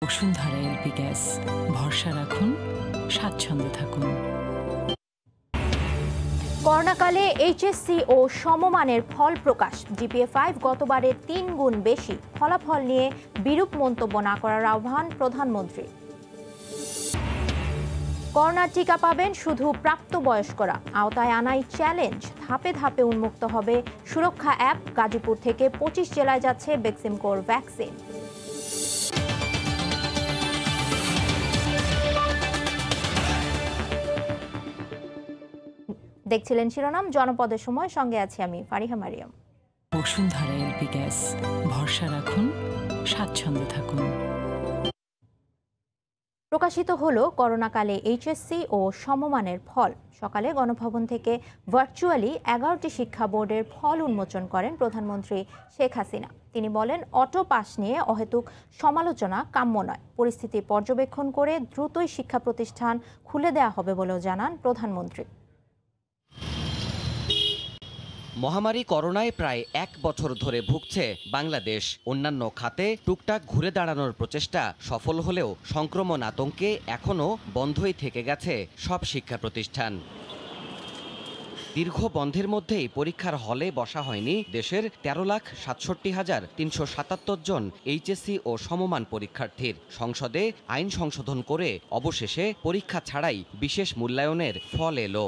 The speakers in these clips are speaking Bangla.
বসুন্ধরা এলপি গ্যাস, ভরসা রাখুন, স্বাচ্ছন্দ্যে থাকুন। করোনাকালে এইচএসসি ও সমমানের ফল প্রকাশ। জিপিএ-5 গতবারের 3 গুণ বেশি। ফলাফল নিয়ে বিরূপ মন্তব্য না করার আহ্বান প্রধানমন্ত্রী। করোনার টিকা পাবেন শুধু প্রাপ্তবয়স্করা, আওতায় আনাই চ্যালেঞ্জ। ধাপে ধাপে উন্মুক্ত হবে সুরক্ষা অ্যাপ। গাজীপুর থেকে 25 জেলায় যাচ্ছে বেক্সিমকোর ভ্যাকসিন। দেখছিলেন শিরোনাম, জনপদের সময়, সঙ্গে আছি আমি ফারিহা মারিয়াম। বসুন্ধরা এলপি গ্যাস, ভরসা রাখুন, স্বাচ্ছন্দ্যে থাকুন। প্রকাশিত হলো করোনাকালে এইচএসসি ও সমমানের ফল। সকালে গণভবন থেকে ভার্চুয়ালি 11টি শিক্ষা বোর্ডের ফল উন্মোচন করেন প্রধানমন্ত্রী শেখ হাসিনা। তিনি বলেন, অটো পাস নিয়ে অহেতুক সমালোচনা কাম্য নয়। পরিস্থিতি পর্যবেক্ষণ করে দ্রুতই শিক্ষা প্রতিষ্ঠান খুলে দেওয়া হবে বলেও জানান প্রধানমন্ত্রী। মহামারী করোনায় প্রায় 1 বছর ধরে ভুগছে বাংলাদেশ। অন্যান্য খাতে টুকটাক ঘুরে দাঁড়ানোর প্রচেষ্টা সফল হলেও সংক্রমণ আতঙ্কে এখনও বন্ধই থেকে গেছে সব শিক্ষা প্রতিষ্ঠান। দীর্ঘ বন্ধের মধ্যেই পরীক্ষার হলে বসা হয়নি দেশের 13,67,377 জন এইচএসসি ও সমমান পরীক্ষার্থীর। সংসদে আইন সংশোধন করে অবশেষে পরীক্ষা ছাড়াই বিশেষ মূল্যায়নের ফল এলো।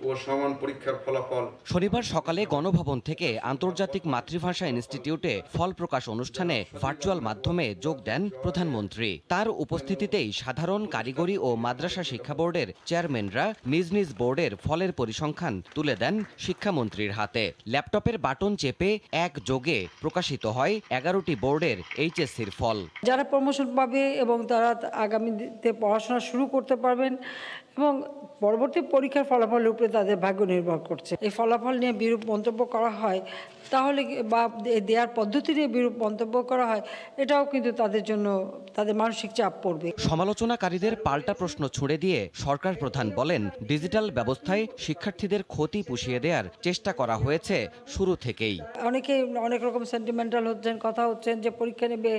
ও সমান পরীক্ষার ফলাফল শনিবার সকালে গণভবন থেকে আন্তর্জাতিক মাতৃভাষা ইনস্টিটিউটে ফল প্রকাশ অনুষ্ঠানে ভার্চুয়াল মাধ্যমে যোগ দেন প্রধানমন্ত্রী। তার উপস্থিতিতেই সাধারণ, কারিগরি ও মাদ্রাসা শিক্ষা বোর্ডের চেয়ারম্যানরা নিজ নিজ বোর্ডের ফলের পরিসংখ্যান তুলে দেন শিক্ষামন্ত্রীর হাতে। ল্যাপটপের বাটন চেপে এক যোগে প্রকাশিত হয় 11টি বোর্ডের এইচএসসির ফল। যারা প্রমোশন পাবে এবং তারা আগামীতে পড়াশোনা শুরু করতে পারবেন এবং পরবর্তী পরীক্ষার ফলাফলের উপরে তাদের ভাগ্য নির্ভর করছে। এই ফলাফল নিয়ে বিরূপ মন্তব্য করা হয় তাহলে, বা দেওয়ার পদ্ধতি নিয়ে বিরূপ মন্তব্য করা হয়, এটাও কিন্তু তাদের জন্য তাদের মানসিক চাপ পড়বে। সমালোচনাকারীদের পাল্টা প্রশ্ন ছুড়ে দিয়ে সরকার প্রধান বলেন, ডিজিটাল ব্যবস্থায় শিক্ষার্থীদের ক্ষতি পুষিয়ে দেওয়ার চেষ্টা করা হয়েছে শুরু থেকেই। অনেকে অনেক রকম সেন্টিমেন্টাল হচ্ছেন, কথা হচ্ছেন যে পরীক্ষা নেবে,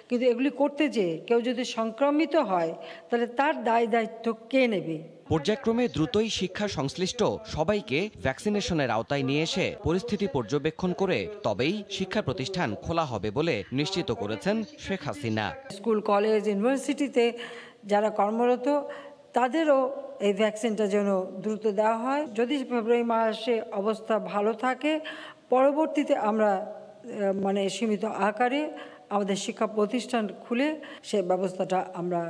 কিন্তু এগুলি করতে যে কেউ যদি সংক্রমিত হয় তাহলে তার দায় দায়িত্ব কে নেবে? পর্যায়ক্রমে দ্রুতই শিক্ষা সংশ্লিষ্ট সবাইকে ভ্যাকসিনেশনের আওতায় নিয়ে এসে পরিস্থিতি পর্যবেক্ষণ করে তবেই শিক্ষা প্রতিষ্ঠান খোলা হবে বলে নিশ্চিত করেছেন শেখ হাসিনা। স্কুল, কলেজ, ইউনিভার্সিটিতে যারা কর্মরত তাদেরও এই ভ্যাকসিনটা যেন দ্রুত দেওয়া হয়। যদি ফেব্রুয়ারি মাসে অবস্থা ভালো থাকে, পরবর্তীতে আমরা সীমিত আকারে আমাদের শিক্ষা প্রতিষ্ঠান খুলে সে ব্যবস্থাটা আমরা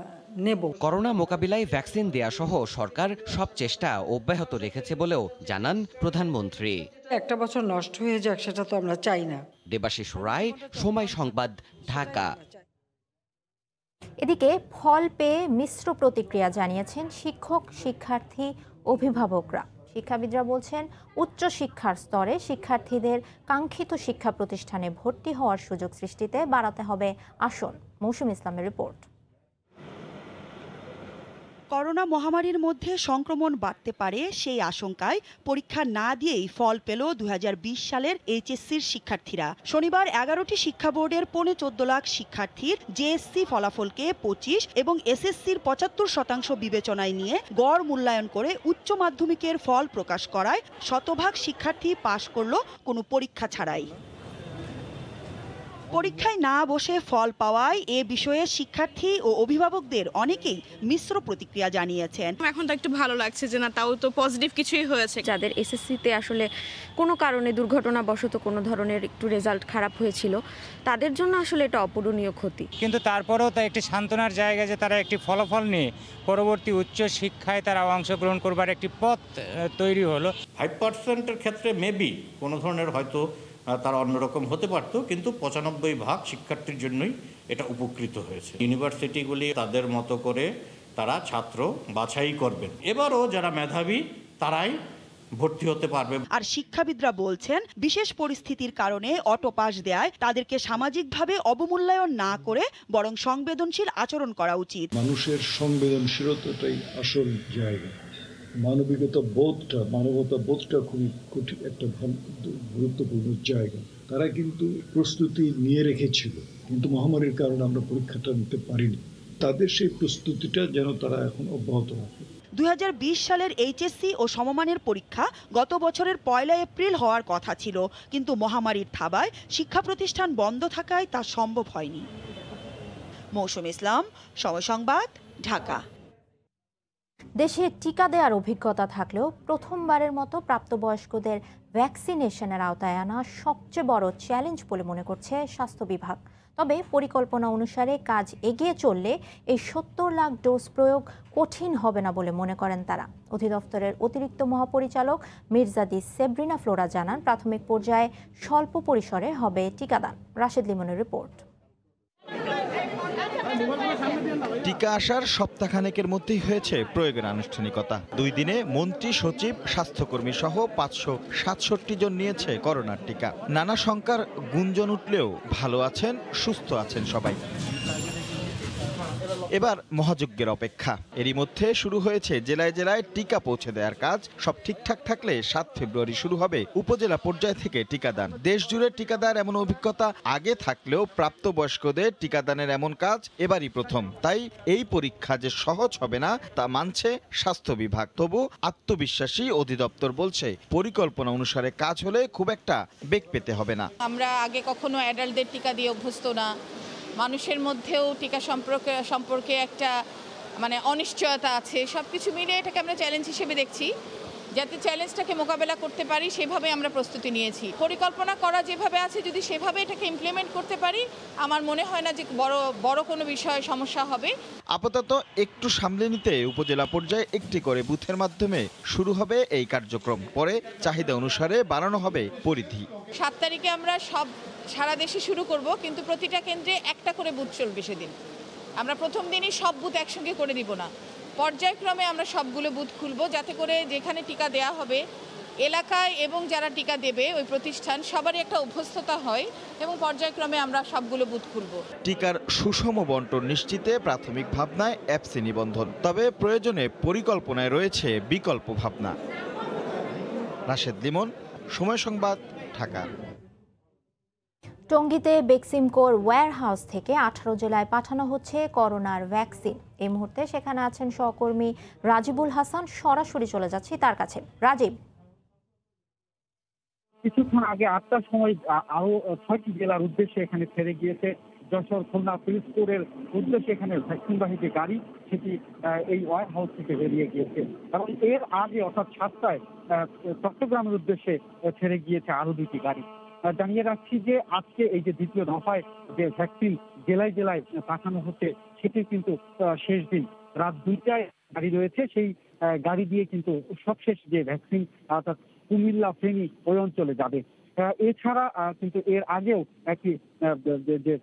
নেব। করোনা মোকাবিলায় ভ্যাকসিন দেয়া সহ সরকার সব চেষ্টা অব্যাহত রেখেছে বলেও জানান প্রধানমন্ত্রী। একটা বছর নষ্ট হয়ে যাক, সেটা তো আমরা চাই না। দেবাশিস রায়, সময় সংবাদ, ঢাকা। এদিকে ফল পেয়ে মিশ্র প্রতিক্রিয়া জানিয়েছেন শিক্ষক, শিক্ষার্থী, অভিভাবকরা। শিক্ষাবিদরা বলছেন, উচ্চ শিক্ষার স্তরে শিক্ষার্থীদের কাঙ্ক্ষিত শিক্ষা প্রতিষ্ঠানে ভর্তি হওয়ার সুযোগ সৃষ্টিতে বাড়াতে হবে আসন। মৌসুম ইসলামের রিপোর্ট। করোনা মহামারীর মধ্যে সংক্রমণ বাড়তে পারে সেই আশঙ্কায় পরীক্ষা না দিয়েই ফল পেল 2020 সালের এইচএসসির শিক্ষার্থীরা। শনিবার 11টি শিক্ষা বোর্ডের 14.5 লাখ শিক্ষার্থীর জেএসসি ফলাফলকে 25 এবং এসএসসির 75% বিবেচনায় নিয়ে গড় মূল্যায়ন করে উচ্চ মাধ্যমিকের ফল প্রকাশ করায় শতভাগ শিক্ষার্থী পাশ করল কোনো পরীক্ষা ছাড়াই। পরীক্ষায় না বসে ফল পাওয়ায় এ বিষয়ে শিক্ষার্থী ও অভিভাবকদের অনেকেই মিশ্র প্রতিক্রিয়া জানিয়েছেন। এখন তো একটু ভালো লাগছে যে না, তাও তো পজিটিভ কিছুই হয়েছে। যাদের এসএসসিতে আসলে কোনো কারণে দুর্ঘটনাবশত কোনো ধরনের একটু রেজাল্ট খারাপ হয়েছিল, তাদের জন্য আসলে এটা অপূরণীয় ক্ষতি। কিন্তু তারপরেও তা একটি সান্ত্বনার জায়গা যে তারা একটি ফলাফল নিয়ে পরবর্তী উচ্চ শিক্ষায় তারা অংশগ্রহণ করবার একটি পথ তৈরি হলো। 5%-এর ক্ষেত্রে মেবি কোনো ধরনের হয়তো তারা অন্যরকম হতে পারত, কিন্তু 95% শিক্ষার্থীর জন্যই এটা উপকৃত হয়েছে। ইউনিভার্সিটিগুলি তাদের মতো করে তারা ছাত্র বাছাই করবেন। এবারও যারা মেধাবী তারাই ভর্তি হতে পারবে। আর শিক্ষাবিদরা বলছেন, বিশেষ পরিস্থিতির কারণে অটো পাস দেয় তাদেরকে সামাজিকভাবে অবমূল্যায়ন না করে বরং সংবেদনশীল আচরণ করা উচিত। মানুষের সংবেদনশীলতাটাই আসল জায়গা। মানবিকতা মানবতা বোধটা খুবই একটা গুরুত্বপূর্ণ জায়গা। তারা কিন্তু প্রস্তুতি নিয়ে রেখেছিল, কিন্তু মহামারীর কারণে আমরা পরীক্ষাটা নিতে পারিনি। তাদের সেই প্রস্তুতিটা যেন তারা এখন অব্যাহত রাখে। 2020 সালের এইচএসসি ও সমমানের পরীক্ষা গত বছরের 1 এপ্রিল হওয়ার কথা ছিল, কিন্তু মহামারীর থাবায় শিক্ষা প্রতিষ্ঠান বন্ধ থাকায় তা সম্ভব হয়নি। মৌসুম ইসলাম, সময় সংবাদ, ঢাকা। দেশে টিকা দেওয়ার অভিজ্ঞতা থাকলেও প্রথমবারের মতো প্রাপ্তবয়স্কদের ভ্যাকসিনেশনের আওতায় আনা সবচেয়ে বড় চ্যালেঞ্জ বলে মনে করছে স্বাস্থ্য বিভাগ। তবে পরিকল্পনা অনুসারে কাজ এগিয়ে চললে এই 70 লাখ ডোজ প্রয়োগ কঠিন হবে না বলে মনে করেন তারা। অধিদপ্তরের অতিরিক্ত মহাপরিচালক মির্জাদি সেব্রিনা ফ্লোরা জানান, প্রাথমিক পর্যায়ে স্বল্প পরিসরে হবে টিকাদান। রাশেদ লিমনের রিপোর্ট। টিকা আসার সপ্তাহখানেকের মধ্যেই হয়েছে প্রয়োগের আনুষ্ঠানিকতা। 2 দিনে মন্ত্রী, সচিব, স্বাস্থ্যকর্মী সহ 567 জন নিয়েছে করোনার টিকা। নানা শঙ্কার গুঞ্জন উঠলেও ভালো আছেন, সুস্থ আছেন সবাই। এবার মহাযজ্ঞের অপেক্ষা। এরই মধ্যে শুরু হয়েছে জেলায় জেলায় টিকা পৌঁছে দেওয়ার কাজ। সব ঠিকঠাক থাকলে 7 ফেব্রুয়ারি শুরু হবে উপজেলা পর্যায় থেকে টিকাদান। দেশ জুড়ে টিকাদার এমন অভিজ্ঞতা আগে থাকলেও প্রাপ্তবয়স্কদের টিকাদানের এমন কাজ এবারই প্রথম। তাই এই পরীক্ষা যে সহজ হবে না তা মানছে স্বাস্থ্য বিভাগ। তবু আত্মবিশ্বাসী অধিদপ্তর বলছে, পরিকল্পনা অনুসারে কাজ হলে খুব একটা বেগ পেতে হবে না। আমরা আগে কখনো অ্যাডাল্টদের টিকা দিয়ে অভ্যস্ত না। মানুষের মধ্যেও টিকা সম্পর্কে একটা অনিশ্চয়তা আছে। সব কিছু মিলে এটাকে আমরা চ্যালেঞ্জ হিসেবে দেখছি। যাতে চ্যালেঞ্জটাকে মোকাবেলা করতে পারি সেভাবে আমরা প্রস্তুতি নিয়েছি। পরিকল্পনা করা যেভাবে আছে যদি সেভাবে এটাকে ইমপ্লিমেন্ট করতে পারি, আমার মনে হয় না যে বড় কোনো বিষয়ে সমস্যা হবে। আপাতত একটু সামলে নিতে উপজেলা পর্যায়ে একটি করে বুথের মাধ্যমে শুরু হবে এই কার্যক্রম। পরে চাহিদা অনুসারে বাড়ানো হবে পরিধি। 7 তারিখে আমরা সারা দেশে শুরু করব, কিন্তু প্রতিটা কেন্দ্রে একটা করে বুথ চলবে সেদিন। আমরা প্রথম দিনই সব বুথ একসঙ্গে করে দিব না, পর্যায়ক্রমে আমরা সবগুলো বুথ খুলব, যাতে করে যেখানে টিকা দেয়া হবে এলাকায় এবং যারা টিকা দেবে ওই প্রতিষ্ঠান সবারই একটা অভ্যস্ততা হয় এবং পর্যায়ক্রমে আমরা সবগুলো বুথ খুলব। টিকার সুষম বন্টন নিশ্চিতে প্রাথমিক ভাবনায় অ্যাপসি নিবন্ধন, তবে প্রয়োজনে পরিকল্পনায় রয়েছে বিকল্প ভাবনা। রাশেদ লিমন, সময় সংবাদ, ঢাকা। টঙ্গীতে বেক্সিমকোর ওয়্যারহাউস থেকে 18 জেলায় পাঠানো হচ্ছে করোনার ভ্যাকসিন। এই মুহূর্তে সেখানে আছেন সহকর্মী রাজিবুল হাসান। সরাসরি চলে যাচ্ছি তার কাছে। রাজীব, কিছুক্ষণ আগে 8টার সময় আরো 6টি জেলার উদ্দেশ্যে এখানে ছেড়ে গিয়েছে যশোর, খুলনা, পিরোজপুরের উদ্দেশ্যে এখানে ভ্যাকসিনবাহী যে গাড়ি সেটি এই ওয়ার হাউস থেকে বেরিয়ে গিয়েছে। এবং এর আগে অর্থাৎ 7টায় চট্টগ্রামের উদ্দেশ্যে ছেড়ে গিয়েছে আরো 2টি গাড়ি। জানিয়ে রাখছি যে আজকে এই যে দ্বিতীয় দফায় যে ভ্যাকসিন জেলায় জেলায় পাঠানো হচ্ছে সেটি কিন্তু শেষ দিন। রাত 2টায় গাড়ি রয়েছে, সেই গাড়ি দিয়ে কিন্তু সবশেষ যে ভ্যাকসিন অর্থাৎ কুমিল্লা, ফেনী ওই অঞ্চলে যাবে। এছাড়া কিন্তু এর আগেও একটি যে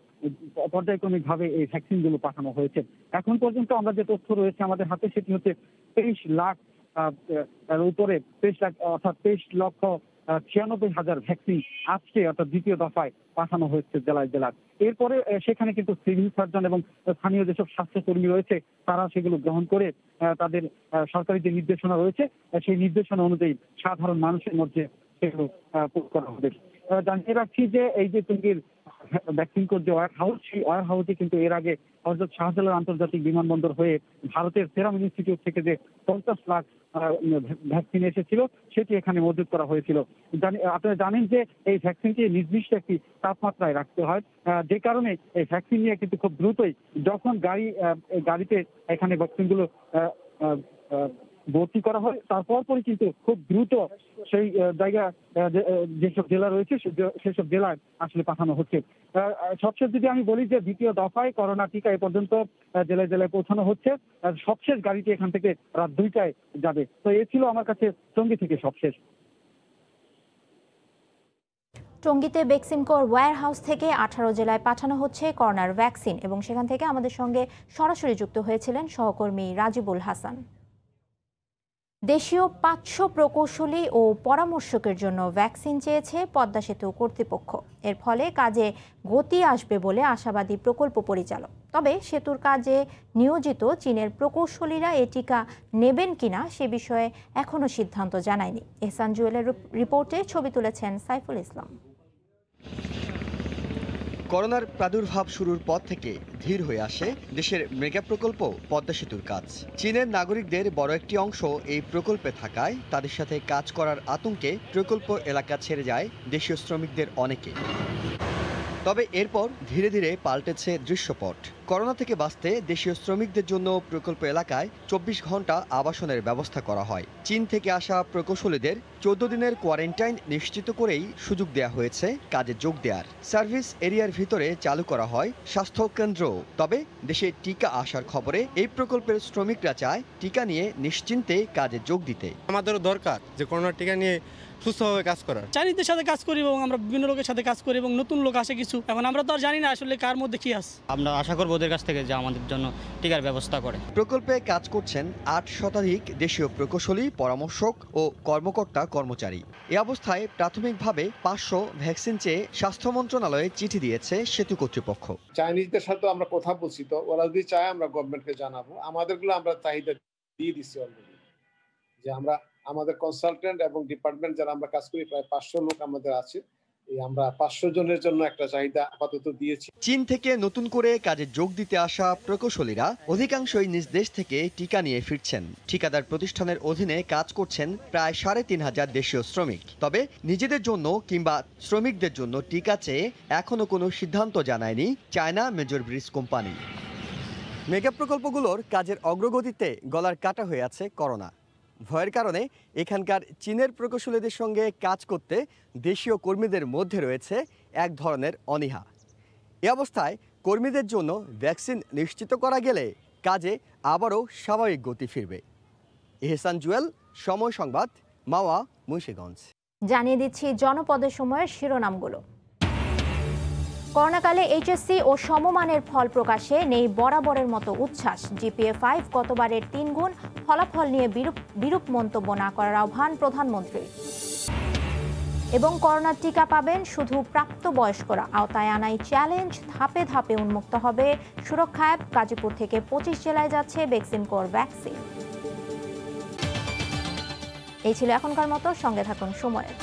পর্যায়ক্রমিকভাবে এই ভ্যাকসিনগুলো পাঠানো হয়েছে। এখন পর্যন্ত আমরা যে তথ্য রয়েছে আমাদের হাতে সেটি হচ্ছে 23 লাখ উপরে 23 লাখ অর্থাৎ 23,96,000 ভ্যাকসিন আজকে অর্থাৎ দ্বিতীয় দফায় পাঠানো হয়েছে জেলায় জেলায়। এরপরে সেখানে কিন্তু সিভিল সার্জন এবং স্থানীয় যেসব স্বাস্থ্যকর্মী রয়েছে তারা সেগুলো গ্রহণ করে তাদের সরকারি যে নির্দেশনা রয়েছে সেই নির্দেশনা অনুযায়ী সাধারণ মানুষের মধ্যে সেগুলো পোস্ট করা হবে। জানিয়ে রাখছি যে এই যে টঙ্গীর ভ্যাকসিন যে ওয়ার হাউস, সেই ওয়ার হাউসে কিন্তু এর আগে হযরত শাহজালাল আন্তর্জাতিক বিমানবন্দর হয়ে ভারতের সেরাম ইনস্টিটিউট থেকে যে 50 লাখ ভ্যাকসিন এসেছিল সেটি এখানে মজুত করা হয়েছিল। আপনারা জানেন যে এই ভ্যাকসিনটি নির্দিষ্ট একটি তাপমাত্রায় রাখতে হয়, যে কারণে এই ভ্যাকসিন নিয়ে কিন্তু খুব দ্রুতই যখন গাড়িতে এখানে ভ্যাকসিনগুলো ভর্তি করা হয় তারপরই কিন্তু খুব দ্রুত সেই জায়গা যেসব জেলা রয়েছে সেসব জেলায় আসলে পাঠানো হচ্ছে। সবশেষ যদি আমি বলি যে দ্বিতীয় দফায় করোনা টিকা এ পর্যন্ত জেলায় জেলায় পৌঁছানো হচ্ছে। সবশেষ গাড়িটি এখান থেকে রাত 2টায় যাবে। তো এ ছিল আমার কাছে টঙ্গী থেকে সবশেষ। টঙ্গীতে বেক্সিমকোর ওয়্যারহাউস থেকে 18 জেলায় পাঠানো হচ্ছে করোনার ভ্যাকসিন এবং সেখান থেকে আমাদের সঙ্গে সরাসরি যুক্ত হয়েছিলেন সহকর্মী রাজিবুল হাসান। দেশীয় 500 প্রকৌশলী ও পরামর্শকের জন্য ভ্যাকসিন চেয়েছে পদ্মা সেতু কর্তৃপক্ষ। এর ফলে কাজে গতি আসবে বলে আশাবাদী প্রকল্প পরিচালক। তবে সেতুর কাজে নিয়োজিত চীনের প্রকৌশলীরা এ টিকা নেবেন কিনা সে বিষয়ে এখনো সিদ্ধান্ত জানায়নি। এহসান জুয়েলের রিপোর্টে ছবি তুলেছেন সাইফুল ইসলাম। করোনার প্রাদুর্ভাব শুরুর পর থেকে ধীর হয়ে আসে দেশের মেগা প্রকল্প পদ্মা সেতুর কাজ। চীনের নাগরিকদের বড় একটি অংশ এই প্রকল্পে থাকায় তাদের সাথে কাজ করার আতঙ্কে প্রকল্প এলাকা ছেড়ে যায় দেশীয় শ্রমিকদের অনেকে। তবে এরপর ধীরে ধীরে পাল্টেছে দৃশ্যপট। করোনা থেকে বাঁচতে দেশীয় শ্রমিকদের জন্য প্রকল্প এলাকায় 24 ঘন্টা আবাসনের ব্যবস্থা করা হয়। চীন থেকে আসা প্রকৌশলীদের 14 দিনের কোয়ারেন্টাইন নিশ্চিত করেই সুযোগ দেওয়া হয়েছে কাজে যোগ দেওয়ার। সার্ভিস এরিয়ার ভিতরে চালু করা হয় স্বাস্থ্য কেন্দ্র। তবে দেশে টিকা আসার খবরে এই প্রকল্পের শ্রমিকরা চায় টিকা নিয়ে নিশ্চিন্তে কাজে যোগ দিতে। আমাদেরও দরকার যে করোনার টিকা নিয়ে সুস্থভাবে কাজ করার। চাইনিজদের সাথে কাজ করি এবং আমরা বিভিন্ন লোকের সাথে কাজ করি এবং নতুন লোক আসে কিছু। এখন আমরা তো আর জানি না আসলে কার মধ্যে কি আছে। আমরা আশা করব ওদের কাছ থেকে যে আমাদের জন্য টিকার ব্যবস্থা করে। প্রকল্পে কাজ করছেন 8 শতাধিক দেশীয় প্রকৌশলী, পরামর্শক ও কর্মকর্তা কর্মচারী। এ অবস্থায় প্রাথমিকভাবে 500 ভ্যাকসিন চেয়ে স্বাস্থ্য মন্ত্রণালয়ে চিঠি দিয়েছে সেতু কর্তৃপক্ষ। চাইনিজদের সাথে আমরা কথা বলছি, তো ওরা যদি চায় আমরা গভর্নমেন্টকে জানাবো। আমাদেরগুলো আমরা চাহিদা দিয়ে দিচ্ছি অলরেডি, যে আমরা আমাদের কনসালটেন্ট এবং ডিপার্টমেন্ট যারা আমরা কাজ করি প্রায় 500 লোক আমাদের আছে। আমরা 500 জনের জন্য একটা চাহিদা আপাতত দিয়েছি। চীন থেকে নতুন করে কাজে যোগ দিতে আসা প্রকৌশলীরা অধিকাংশই নিজ দেশ থেকে টিকা নিয়ে ফিরছেন। ঠিকাদার প্রতিষ্ঠানের অধীনে কাজ করছেন প্রায় 3500 দেশীয় শ্রমিক। তবে নিজেদের জন্য কিংবা শ্রমিকদের জন্য টিকা চেয়ে এখনো কোনো সিদ্ধান্ত জানায়নি China major bridge company. Mega প্রকল্পগুলোর কাজের অগ্রগতিতে গলার কাটা হয়ে আছে করোনা। ভয়ের কারণে এখানকার চীনের প্রকৌশলীদের সঙ্গে কাজ করতে দেশীয় কর্মীদের মধ্যে রয়েছে এক ধরনের অনীহা। এ অবস্থায় কর্মীদের জন্য ভ্যাকসিন নিশ্চিত করা গেলে কাজে আবারও স্বাভাবিক গতি ফিরবে। এহসান জুয়েল, সময় সংবাদ, মাওয়া, মুন্সিগঞ্জ। জানিয়ে দিচ্ছি জনপদের সময়ের শিরোনামগুলো। করোনাকালে এইচএসসি ও সমমানের ফল প্রকাশে নেই বরাবরের মতো উচ্ছ্বাস। জিপিএ 5 গতবারের 3 গুণ। ফলাফল নিয়ে বিরূপ মন্তব্য না করার আহ্বান প্রধানমন্ত্রীর। এবং করোনার টিকা পাবেন শুধু প্রাপ্তবয়স্করা, আওতায় আনাই চ্যালেঞ্জ। ধাপে ধাপে উন্মুক্ত হবে সুরক্ষা অ্যাপ। গাজীপুর থেকে 25 জেলায় যাচ্ছে ভ্যাকসিনকোর ভ্যাকসিন। এই ছিল এখনকার মতো, সঙ্গে থাকুন সময়ের।